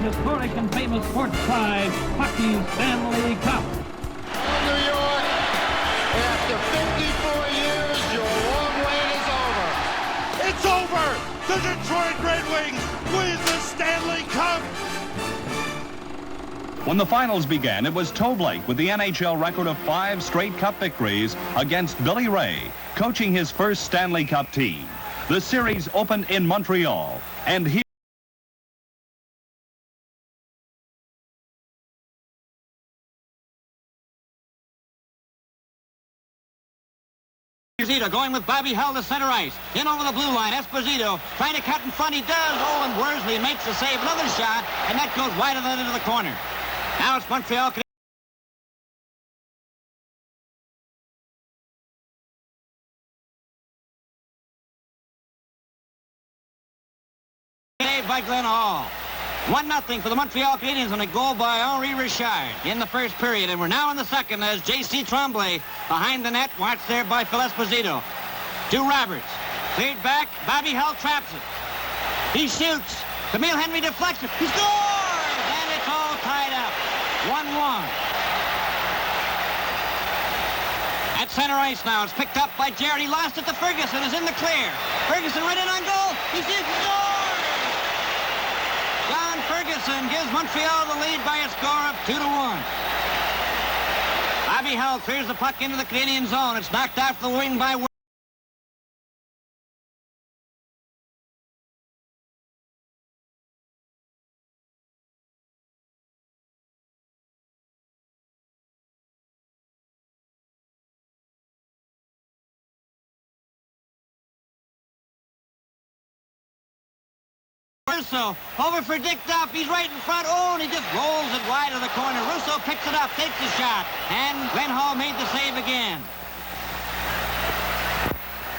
historic and famous sports pride, hockey's Stanley Cup. New York, after 54 years, your long wait is over. It's over! The Detroit Red Wings win the Stanley Cup! When the finals began, it was Toe Blake with the NHL record of 5 straight Cup victories against Billy Ray, coaching his first Stanley Cup team. The series opened in Montreal, and here Esposito going with Bobby Hull to center ice. In over the blue line. Esposito trying to cut in front. He does. Oh, and Worsley makes the save. Another shot, and that goes wide of that into the corner. Now it's Montreal. Saved by Glenn Hall. 1-0 for the Montreal Canadiens on a goal by Henri Richard in the first period. And we're now in the second as J.C. Tremblay behind the net, watched there by Phil Esposito. To Roberts. Cleared back. Bobby Hull traps it. He shoots. Camille Henry deflects it. He scores! And it's all tied up. 1-1. At center ice now. It's picked up by Jarrett. He lost it to Ferguson. Is in the clear. Ferguson right in on goal. He shoots. Scores! John Ferguson gives Montreal the lead by a score of 2-1. Bobby Hull clears the puck into the Canadian zone. It's knocked off the wing by Russo over for Dick Duff. He's right in front. Oh, and he just rolls it wide of the corner. Russo picks it up, takes the shot, and Glenn Hall made the save again.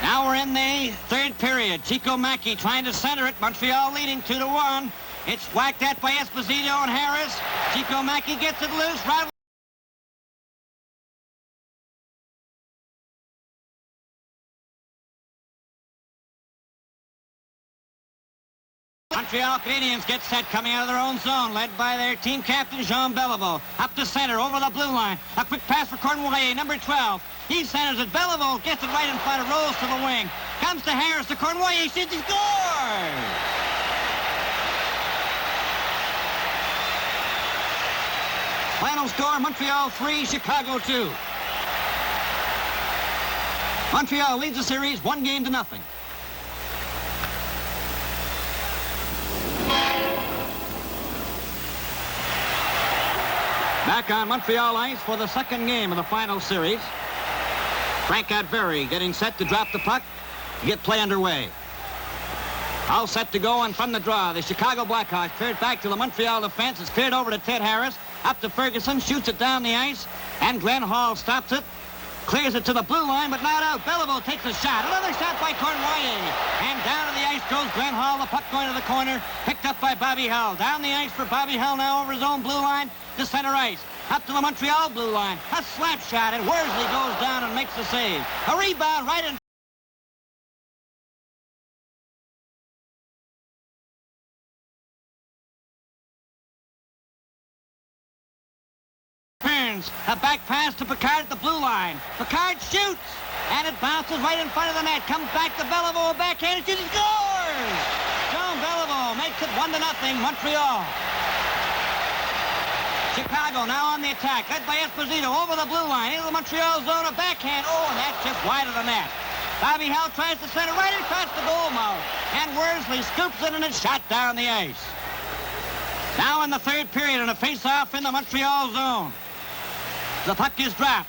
Now we're in the third period. Chico Mackey trying to center it. Montreal leading 2-1. It's whacked at by Esposito and Harris. Chico Mackey gets it loose. Right. Montreal Canadiens get set coming out of their own zone, led by their team captain, Jean Beliveau. Up to center, over the blue line. A quick pass for Cornwallis, number 12. He centers it. Beliveau gets it right in front, it rolls to the wing. Comes to Harris, to Cornwallis, shoots, he scores! Final score, Montreal 3, Chicago 2. Montreal leads the series 1-0. Back on Montreal ice for the second game of the final series. Frank Adveri getting set to drop the puck to get play underway. All set to go, and from the draw, the Chicago Blackhawks cleared back to the Montreal defense. It's cleared over to Ted Harris. Up to Ferguson, shoots it down the ice, and Glenn Hall stops it. Clears it to the blue line, but not out. Beliveau takes a shot. Another shot by Cornwallis. And down to the ice goes Glenn Hall. The puck going to the corner. Picked up by Bobby Hull. Down the ice for Bobby Hull now over his own blue line to center ice. Up to the Montreal blue line. A slap shot, and Worsley goes down and makes the save. A rebound right in. A back pass to Picard at the blue line. Picard shoots, and it bounces right in front of the net. Comes back to Beliveau, a backhand, and shoots, scores! Jean Beliveau makes it 1-0, Montreal. Chicago now on the attack, led by Esposito over the blue line, into the Montreal zone, a backhand. Oh, and that's just wide of the net. Bobby Hull tries to center right across the goal mouth, and Worsley scoops it, and it's shot down the ice. Now in the third period, and a face-off in the Montreal zone. The puck is dropped.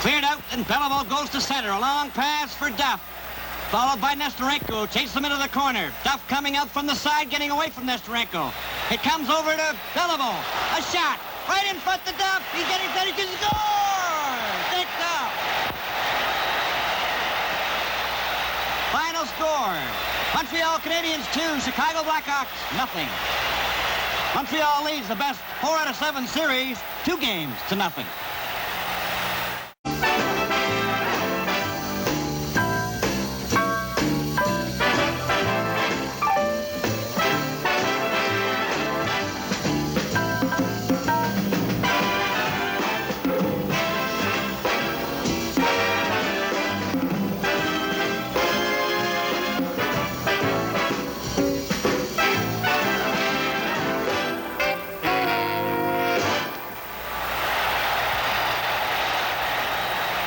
Cleared out, and Beliveau goes to center. A long pass for Duff. Followed by Nestorenko. Chases him into the corner. Duff coming out from the side, getting away from Nestorenko. It comes over to Beliveau. A shot. Right in front to Duff. He's getting ready to score! Picked up. Final score. Montreal Canadiens 2, Chicago Blackhawks 0. Montreal leads the best 4 out of 7 series, 2-0.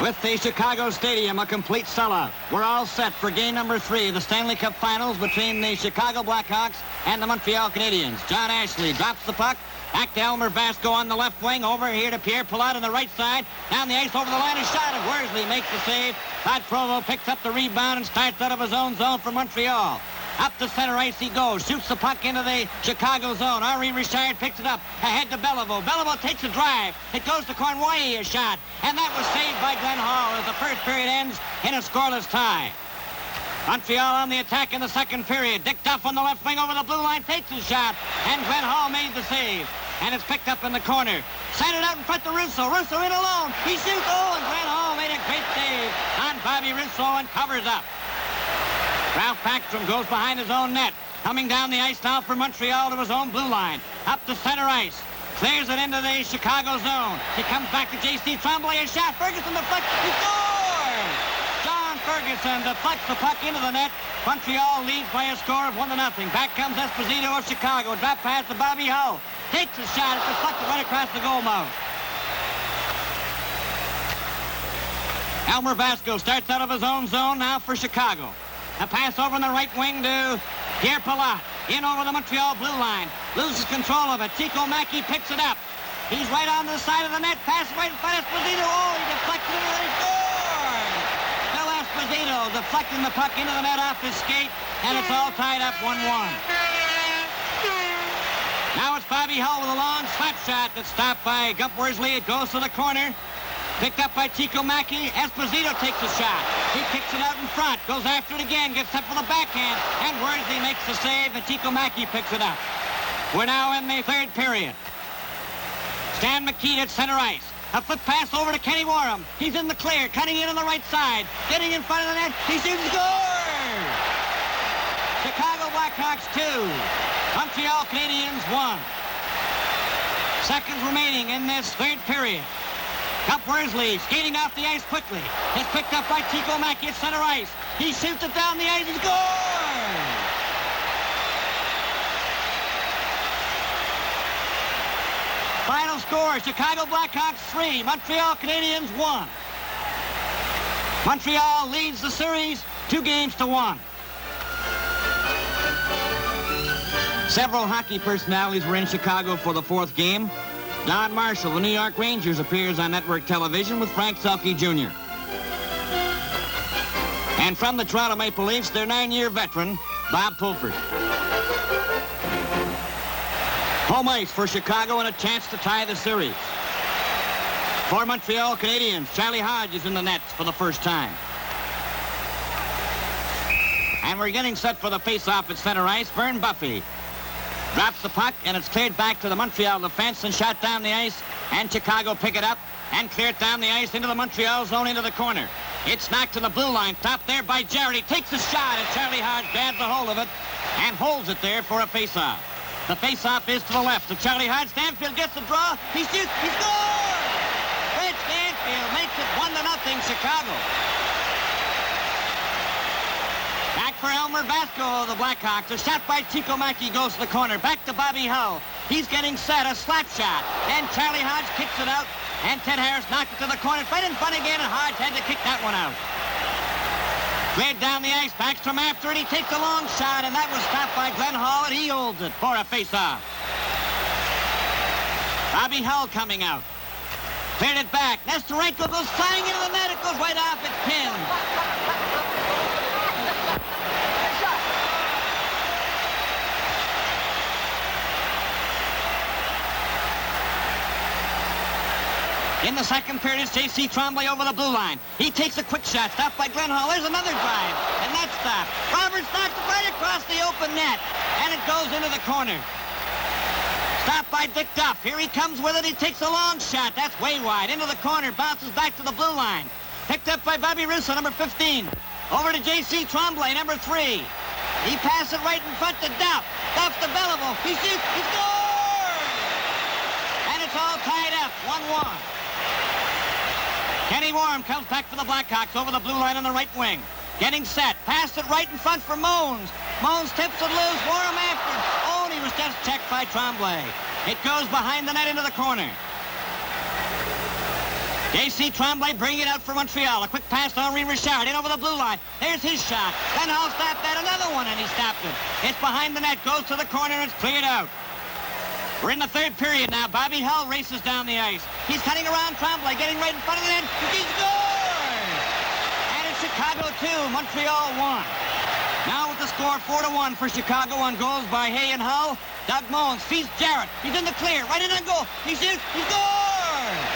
With the Chicago Stadium a complete sellout, we're all set for game number 3 of the Stanley Cup Finals between the Chicago Blackhawks and the Montreal Canadiens. John Ashley drops the puck. Back to Elmer Vasco on the left wing. Over here to Pierre Pilote on the right side. Down the ice over the line. A shot, and Worsley makes the save. Todd Provo picks up the rebound and starts out of his own zone for Montreal. Up the center ice he goes. Shoots the puck into the Chicago zone. Henri Richard picks it up. Ahead to Beliveau. Beliveau takes a drive. It goes to Cornway. A shot. And that was saved by Glenn Hall as the first period ends in a scoreless tie. Montreal on the attack in the second period. Dick Duff on the left wing over the blue line takes his shot. And Glenn Hall made the save. And it's picked up in the corner. Sent it out in front to Russo. Russo in alone. He shoots. Oh, and Glenn Hall made a great save on Bobby Russo and covers up. Ralph Backstrom goes behind his own net. Coming down the ice now for Montreal to his own blue line. Up the center ice. Clears it into the Chicago zone. He comes back to J.C. Tremblay. A shot. Ferguson deflects. He scores! John Ferguson deflects the puck into the net. Montreal leads by a score of 1-0. Back comes Esposito of Chicago. Drop pass to Bobby Hull. Takes a shot. It's deflected right across the goal mouth. Elmer Vasco starts out of his own zone now for Chicago. A pass over on the right wing to Pierre Pilote. In over the Montreal blue line. Loses control of it. Chico Mackey picks it up. He's right on the side of the net. Pass right in front of Esposito. Oh, he deflected it and he scores! Phil Esposito deflecting the puck into the net off his skate, and it's all tied up 1-1. Now it's Bobby Hull with a long slap shot that's stopped by Gump Worsley. It goes to the corner. Picked up by Chico Mackey. Esposito takes a shot. He kicks it out in front. Goes after it again. Gets up for the backhand. And Worsley makes the save, and Chico Mackey picks it up. We're now in the third period. Stan McKean at center ice. A flip pass over to Kenny Warham. He's in the clear. Cutting in on the right side. Getting in front of the net. He shoots and scores! Chicago Blackhawks 2. Montreal Canadiens 1. Seconds remaining in this third period. Gump Worsley skating off the ice quickly. It's picked up by Chico Mackey at center ice. He shoots it down the ice and scores! Final score, Chicago Blackhawks 3, Montreal Canadiens 1. Montreal leads the series 2-1. Several hockey personalities were in Chicago for the fourth game. Don Marshall, the New York Rangers, appears on network television with Frank Selke Jr. And from the Toronto Maple Leafs, their 9-year veteran, Bob Pulford. Home ice for Chicago and a chance to tie the series. For Montreal Canadiens, Charlie Hodge is in the nets for the first time. And we're getting set for the face-off at center ice. Vern Buffy drops the puck, and it's cleared back to the Montreal defense and shot down the ice, and Chicago pick it up and clear it down the ice into the Montreal zone into the corner. It's knocked to the blue line, stopped there by Jarrett. He takes a shot, and Charlie Hodge grabs a hold of it and holds it there for a face-off. The face-off is to the left to Charlie Hodge. Stanfield gets the draw. He shoots. He scores! Fred Stanfield makes it 1-0 Chicago. Back for Elmer Vasco of the Blackhawks. A shot by Chico Mackey goes to the corner. Back to Bobby Hull. He's getting set. A slap shot. And Charlie Hodge kicks it out. And Ted Harris knocked it to the corner. Right in front again, and Hodge had to kick that one out. Cleared down the ice. Backstrom after it. He takes a long shot, and that was stopped by Glenn Hall, and he holds it for a face-off. Bobby Hull coming out. Cleared it back. Nestorenko goes flying into the net. It goes right off its pin. In the second period, it's J.C. Tremblay over the blue line. He takes a quick shot, stopped by Glenn Hall. There's another drive, and that's stopped. Roberts knocks it right across the open net, and it goes into the corner. Stopped by Dick Duff. Here he comes with it. He takes a long shot. That's way wide. Into the corner, bounces back to the blue line. Picked up by Bobby Russo, number 15. Over to J.C. Tremblay, number 3. He passes it right in front to Duff. Duff to Beliveau. He shoots. He scores! And it's all tied up, 1-1. Kenny Warham comes back for the Blackhawks over the blue line on the right wing. Getting set. Passed it right in front for Moans. Moans tips it loose. Warham after. Oh, and he was just checked by Tremblay. It goes behind the net into the corner. J.C. Tremblay bringing it out for Montreal. A quick pass to Henri Richard in over the blue line. There's his shot. Then Hall stopped that. Another one, and he stopped it. It's behind the net. Goes to the corner. It's cleared out. We're in the third period now. Bobby Hull races down the ice. He's cutting around Tremblay, getting right in front of the net. He scores! And it's Chicago 2, Montreal 1. Now with the score 4-1 for Chicago on goals by Hay and Hull. Doug Moens feeds Jarrett. He's in the clear. Right in the goal. He shoots. He scores!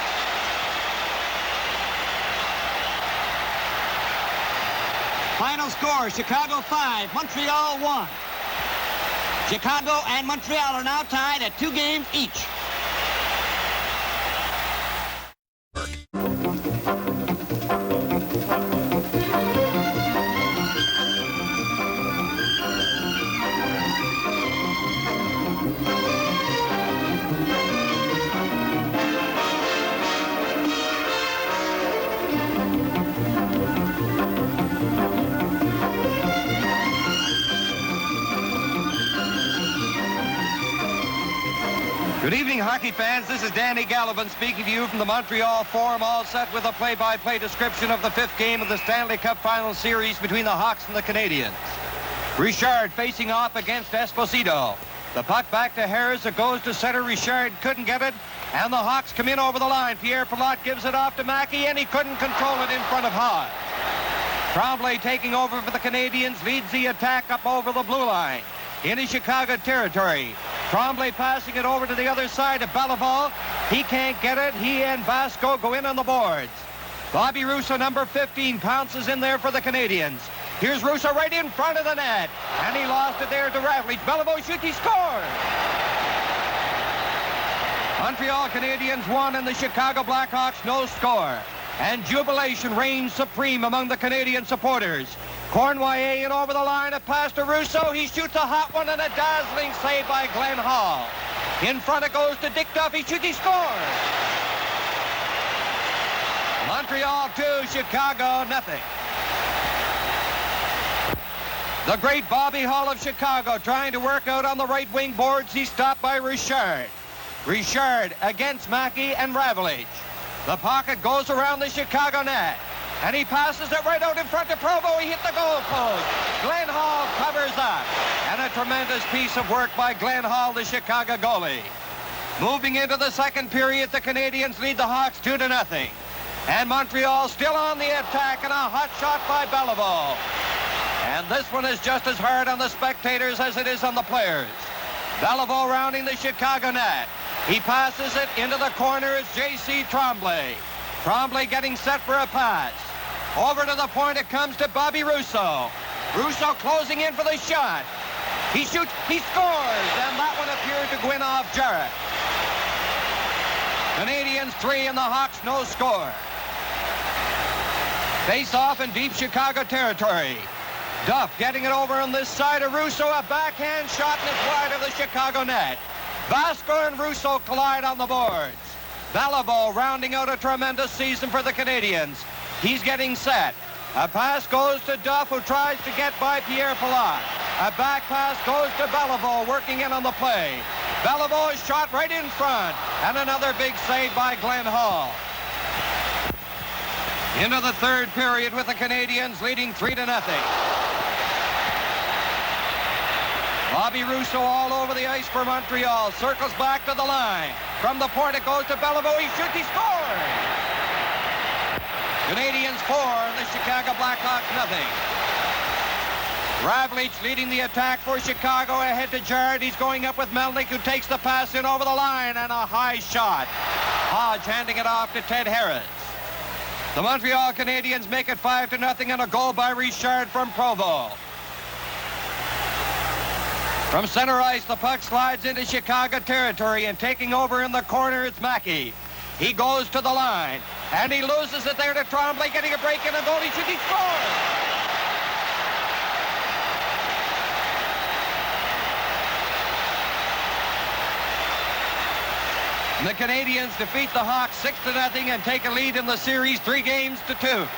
Final score, Chicago 5, Montreal 1. Chicago and Montreal are now tied at 2 games each. Good evening, hockey fans. This is Danny Gallivan speaking to you from the Montreal Forum, all set with a play-by-play description of the 5th game of the Stanley Cup Final Series between the Hawks and the Canadiens. Richard facing off against Esposito. The puck back to Harris. It goes to center. Richard couldn't get it, and the Hawks come in over the line. Pierre Pilote gives it off to Mackey, and he couldn't control it in front of Hodge. Tremblay taking over for the Canadiens, leads the attack up over the blue line into Chicago territory. Tremblay passing it over to the other side to Beliveau. He can't get it. He and Vasco go in on the boards. Bobby Russo, number 15, pounces in there for the Canadiens. Here's Russo right in front of the net, and he lost it there to Ravlich. Beliveau shoots, he scores! Montreal Canadiens won, and the Chicago Blackhawks no score. And jubilation reigns supreme among the Canadian supporters. Cornwallis in over the line, a pass to Russo. He shoots a hot one and a dazzling save by Glenn Hall. In front it goes to Dick Duff. He shoots, he scores. Montreal 2, Chicago nothing. The great Bobby Hull of Chicago trying to work out on the right wing boards. He's stopped by Richard. Richard against Mackey and Ravlich. The pocket goes around the Chicago net. And he passes it right out in front to Provo. He hit the goal post. Glenn Hall covers up. And a tremendous piece of work by Glenn Hall, the Chicago goalie. Moving into the second period, the Canadiens lead the Hawks 2-0. And Montreal still on the attack, and a hot shot by Beliveau. And this one is just as hard on the spectators as it is on the players. Beliveau rounding the Chicago net. He passes it into the corner. It's J.C. Tremblay. Tremblay getting set for a pass. Over to the point it comes to Bobby Russo. Russo closing in for the shot. He shoots, he scores, and that one appeared to go in off Jarrett. Canadiens 3 and the Hawks no score. Face off in deep Chicago territory. Duff getting it over on this side of Russo. A backhand shot and it's wide of the Chicago net. Vasco and Russo collide on the boards. Beliveau rounding out a tremendous season for the Canadiens. He's getting set. A pass goes to Duff, who tries to get by Pierre Pilote. A back pass goes to Beliveau, working in on the play. Beliveau is shot right in front, and another big save by Glenn Hall. Into the third period with the Canadiens leading 3-0. Bobby Russo all over the ice for Montreal. Circles back to the line. From the point it goes to Beliveau. He shoots, he scores! Canadiens 4 and the Chicago Blackhawks nothing. Ravlich leading the attack for Chicago ahead to Jarrett. He's going up with Melnick, who takes the pass in over the line, and a high shot. Hodge handing it off to Ted Harris. The Montreal Canadiens make it 5-0 and a goal by Richard from Provo. From center ice, the puck slides into Chicago territory, and taking over in the corner, it's Mackey. He goes to the line, and he loses it there to Tremblay, getting a break in a goal. He scores! The Canadiens defeat the Hawks 6-0 and take a lead in the series 3-2.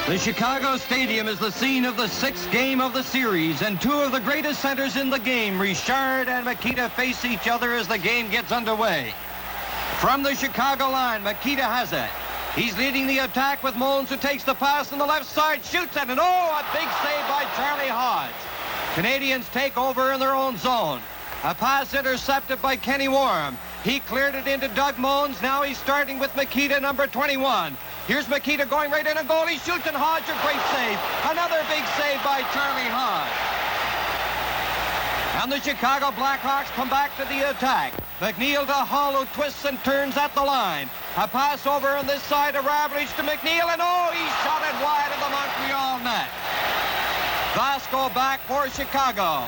The Chicago Stadium is the scene of the sixth game of the series, and two of the greatest centers in the game, Richard and Mikita, face each other as the game gets underway. From the Chicago line, Mikita has it. He's leading the attack with Moans, who takes the pass on the left side, shoots it, and a big save by Charlie Hodge. Canadiens take over in their own zone. A pass intercepted by Kenny Warren. He cleared it into Doug Moans. Now he's starting with Mikita, number 21. Here's Mikita going right in a goal. He shoots, and Hodge, a great save. Another big save by Charlie Hodge. And the Chicago Blackhawks come back to the attack. McNeil to Hull, who twists and turns at the line. A pass over on this side to Ravlich to McNeil, and he shot it wide of the Montreal net. Vasco back for Chicago.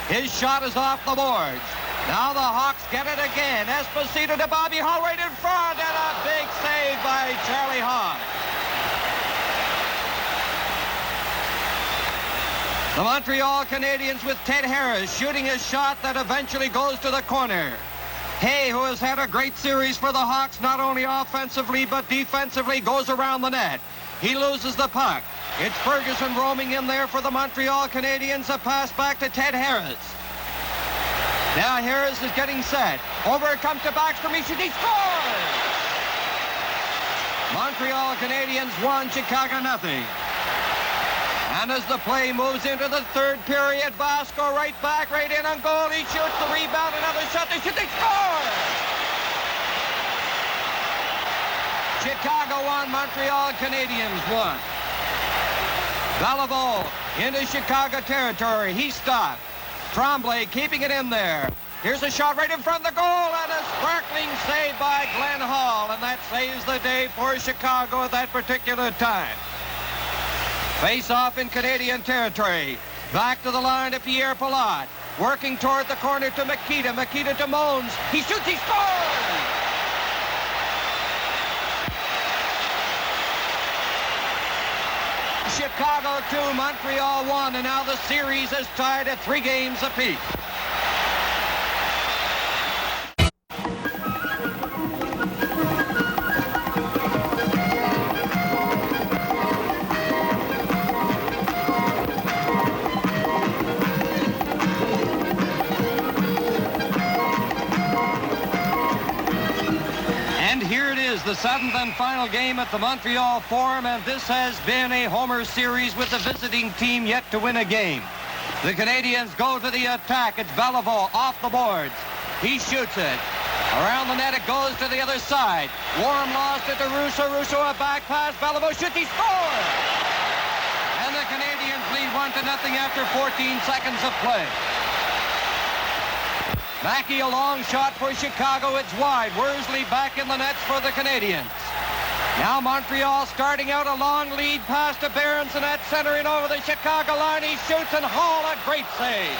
His shot is off the boards. Now the Hawks get it again. Esposito to Bobby Hull right in front, and a big save by Charlie Hodge. The Montreal Canadiens with Ted Harris shooting a shot that eventually goes to the corner. Hay, who has had a great series for the Hawks, not only offensively but defensively, goes around the net. He loses the puck. It's Ferguson roaming in there for the Montreal Canadiens. A pass back to Ted Harris. Now Harris is getting set. Over it comes to Backstrom. He scores! Montreal Canadiens 1, Chicago 0. And as the play moves into the third period, Vasco right back, right in on goal. He shoots the rebound, another shot. They score! Chicago 1, Montreal Canadiens 1. Beliveau into Chicago territory. He stopped. Tremblay keeping it in there. Here's a shot right in front of the goal, and a sparkling save by Glenn Hall, and that saves the day for Chicago at that particular time. Face off in Canadian territory. Back to the line to Pierre Palat. Working toward the corner to Mikita. Mikita to Moans. He shoots, he scores! Chicago 2, Montreal 1, and now the series is tied at 3 games apiece. The seventh and final game at the Montreal Forum, and this has been a homer series with the visiting team yet to win a game. The Canadiens go to the attack. It's Beliveau off the boards. He shoots it. Around the net it goes to the other side. Warren lost it to Russo. Russo a back pass. Beliveau shoots. He scores! And the Canadiens lead 1-0 after 14 seconds of play. Mackey, a long shot for Chicago. It's wide. Worsley back in the nets for the Canadiens. Now Montreal starting out a long lead pass to Berenson at center and over the Chicago line. He shoots, and Hall, a great save.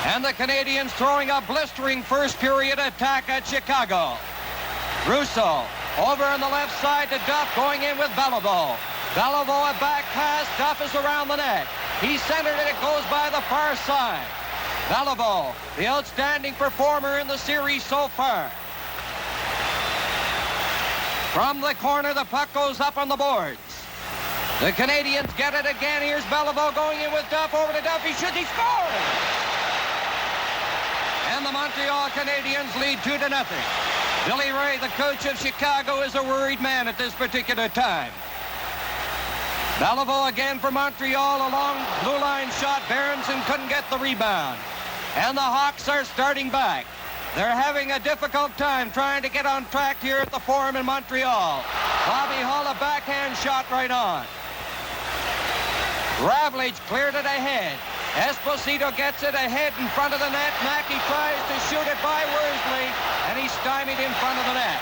And the Canadiens throwing a blistering first period attack at Chicago. Russo over on the left side to Duff, going in with Beliveau. Beliveau a back pass. Duff is around the net. He centered it. It goes by the far side. Beliveau, the outstanding performer in the series so far. From the corner, the puck goes up on the boards. The Canadiens get it again. Here's Beliveau going in with Duff. Over to Duff. He shoots. He scores! And the Montreal Canadiens lead 2-0. Billy Ray, the coach of Chicago, is a worried man at this particular time. Beliveau again for Montreal. A long blue line shot. Berenson couldn't get the rebound. And the Hawks are starting back. They're having a difficult time trying to get on track here at the Forum in Montreal. Bobby Hull, a backhand shot right on. Ravlich cleared it ahead. Esposito gets it ahead in front of the net. Mackey tries to shoot it by Worsley, and he's stymied in front of the net.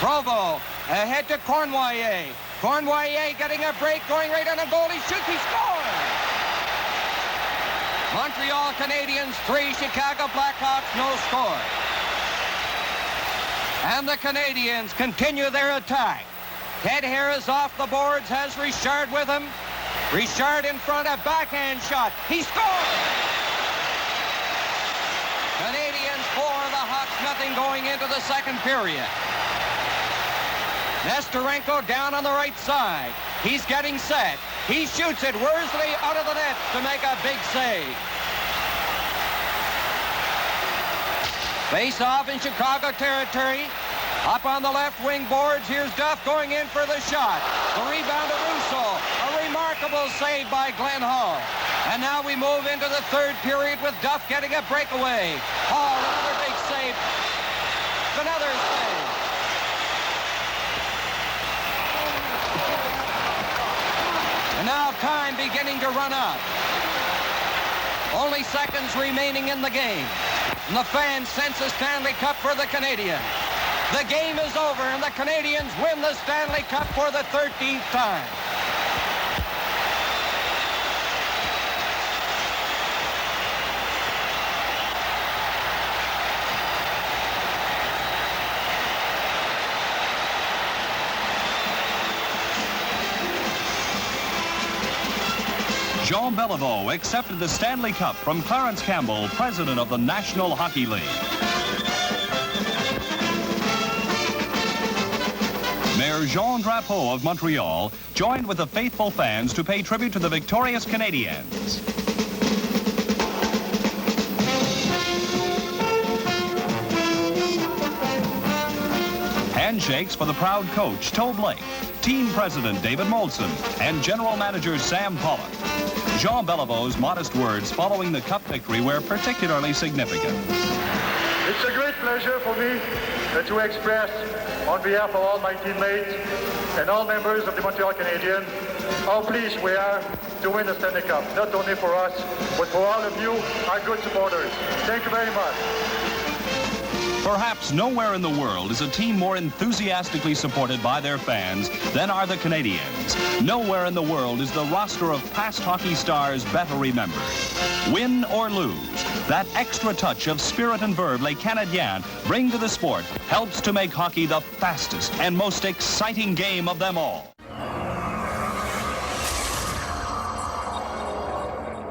Provo ahead to Cournoyer. Cournoyer getting a break, going right on a goal. He shoots, he scores! Montreal Canadiens 3, Chicago Blackhawks no score. And the Canadiens continue their attack. Ted Harris off the boards, has Richard with him. Richard in front, a backhand shot. He scores! Canadiens 4, the Hawks nothing going into the second period. Nesterenko down on the right side. He's getting set. He shoots it. Worsley out of the net to make a big save. Face off in Chicago territory. Up on the left wing boards. Here's Duff going in for the shot. The rebound to Russo. A remarkable save by Glenn Hall. And now we move into the third period with Duff getting a breakaway. Hall, another big save. Another save. And now time beginning to run out. Only seconds remaining in the game. And the fans sense a Stanley Cup for the Canadiens. The game is over, and the Canadiens win the Stanley Cup for the 13th time. Jean Beliveau accepted the Stanley Cup from Clarence Campbell, president of the National Hockey League. Mayor Jean Drapeau of Montreal joined with the faithful fans to pay tribute to the victorious Canadiens. Handshakes for the proud coach, Toe Blake, team president David Molson, and general manager Sam Pollock. Jean Beliveau's modest words following the cup victory were particularly significant. It's a great pleasure for me to express, on behalf of all my teammates and all members of the Montreal Canadiens, how pleased we are to win the Stanley Cup, not only for us, but for all of you, our good supporters. Thank you very much. Perhaps nowhere in the world is a team more enthusiastically supported by their fans than are the Canadiens. Nowhere in the world is the roster of past hockey stars better remembered. Win or lose, that extra touch of spirit and verve les Canadiens bring to the sport helps to make hockey the fastest and most exciting game of them all.